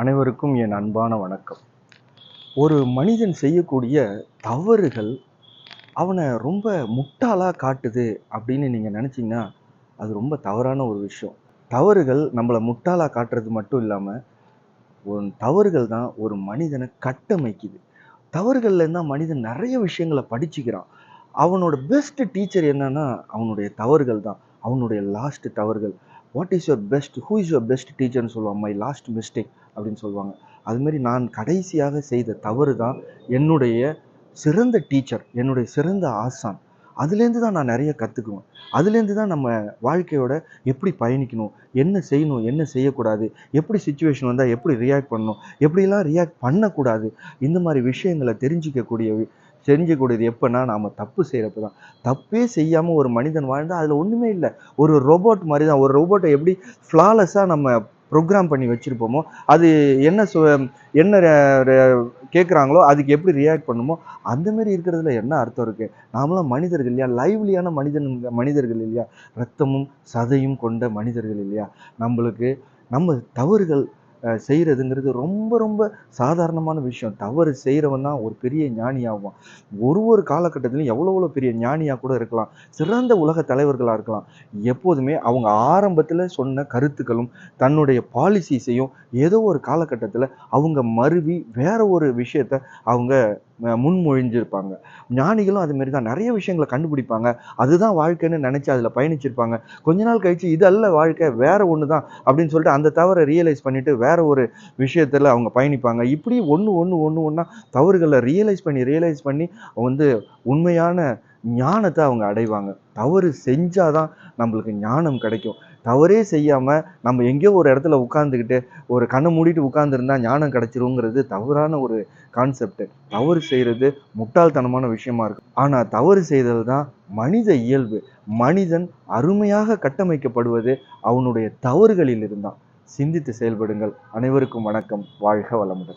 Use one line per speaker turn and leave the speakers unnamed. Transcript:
அனைவருக்கும் என் அன்பான வணக்கம். ஒரு மனிதன் செய்யக்கூடிய தவறுகள் அவனை ரொம்ப முட்டாளா காட்டுது அப்படின்னு நீங்க நினைச்சீங்கன்னா, அது ரொம்ப தவறான ஒரு விஷயம். தவறுகள் நம்மள முட்டாளா காட்டுறது மட்டும் இல்லாம, தவறுகள் தான் ஒரு மனிதனை கட்டமைக்குது. தவறுகள்ல இருந்தா மனிதன் நிறைய விஷயங்கள படிச்சுக்கிறான். அவனோட பெஸ்ட் டீச்சர் என்னன்னா, அவனுடைய தவறுகள் தான். அவனுடைய லாஸ்ட் தவறுகள். What is your best who is your best டீச்சர்ன்னு சொல்லுவாங்க. மை லாஸ்ட் மிஸ்டேக் அப்படின்னு சொல்லுவாங்க. அதுமாரி நான் கடைசியாக செய்த தவறு தான் என்னுடைய சிறந்த டீச்சர், என்னுடைய சிறந்த ஆசான். அதுலேருந்து தான் நான் நிறைய கற்றுக்குவேன். அதுலேருந்து தான் நம்ம வாழ்க்கையோட எப்படி பயணிக்கணும், என்ன செய்யணும், என்ன செய்யக்கூடாது, எப்படி சுச்சுவேஷன் வந்தால் எப்படி ரியாக்ட் பண்ணணும், எப்படிலாம் ரியாக்ட் பண்ணக்கூடாது, இந்த மாதிரி விஷயங்களை தெரிஞ்சுக்கூடியது எப்போனா நாம் தப்பு செய்கிறப்ப தான். தப்பே செய்யாமல் ஒரு மனிதன் வாழ்ந்தால் அதில் ஒன்றுமே இல்லை. ஒரு ரோபோட் மாதிரி தான். ஒரு ரோபோட்டை எப்படி ஃப்ளாலெஸ்ஸாக நம்ம ப்ரோக்ராம் பண்ணி வச்சுருப்போமோ, அது என்ன கேட்குறாங்களோ அதுக்கு எப்படி ரியாக்ட் பண்ணுமோ அந்தமாரி இருக்கிறதுல என்ன அர்த்தம் இருக்குது? நாமளாம் மனிதர்கள் இல்லையா? லைவ்லியான மனிதர்கள் இல்லையா? ரத்தமும் சதையும் கொண்ட மனிதர்கள் இல்லையா? நம்மளுக்கு நம்ம தவறுகள் செய்கிறதுங்கிறது ரொம்ப ரொம்ப சாதாரணமான விஷயம். தவறு செய்கிறவன் தான் ஒரு பெரிய ஞானியாவான். ஒரு காலகட்டத்திலும் எவ்வளோ பெரிய ஞானியாக கூட இருக்கலாம். சிறந்த உலக தலைவர்களாக இருக்கலாம். எப்போதுமே அவங்க ஆரம்பத்தில் சொன்ன கருத்துக்களும் தன்னுடைய பாலிசிஸையும் ஏதோ ஒரு காலகட்டத்தில் அவங்க மருவி வேற ஒரு விஷயத்த அவங்க முன்மொழிஞ்சிருப்பாங்க. ஞானிகளும் அதுமாரி தான் நிறைய விஷயங்களை கண்டுபிடிப்பாங்க. அதுதான் வாழ்க்கைன்னு நினச்சி அதில் பயணிச்சிருப்பாங்க. கொஞ்ச நாள் கழிச்சு இது அல்ல வாழ்க்கை, வேற ஒன்று தான் அப்படின்னு சொல்லிட்டு அந்த தவறை ரியலைஸ் பண்ணிட்டு வேற ஒரு விஷயத்தில் அவங்க பயணிப்பாங்க. இப்படி ஒன்றா தவறுகளை ரியலைஸ் பண்ணி வந்து உண்மையான ஞானத்தை அவங்க அடைவாங்க. தவறு செஞ்சாதான் நம்மளுக்கு ஞானம் கிடைக்கும். தவறே செய்யாமல் நம்ம எங்கேயோ ஒரு இடத்துல உட்காந்துக்கிட்டு ஒரு கண்ணை மூடிட்டு உட்காந்துருந்தா ஞானம் கிடைச்சிருங்கிறது தவறான ஒரு கான்செப்ட். தவறு செய்கிறது முட்டாள்தனமான விஷயமா இருக்கு. ஆனால் தவறு செய்தல் தான் மனித இயல்பு. மனிதன் அருமையாக கட்டமைக்கப்படுவது அவனுடைய தவறுகளில் இருந்தான். சிந்தித்து செயல்படுங்கள். அனைவருக்கும் வணக்கம். வாழ்க வளமுடன்.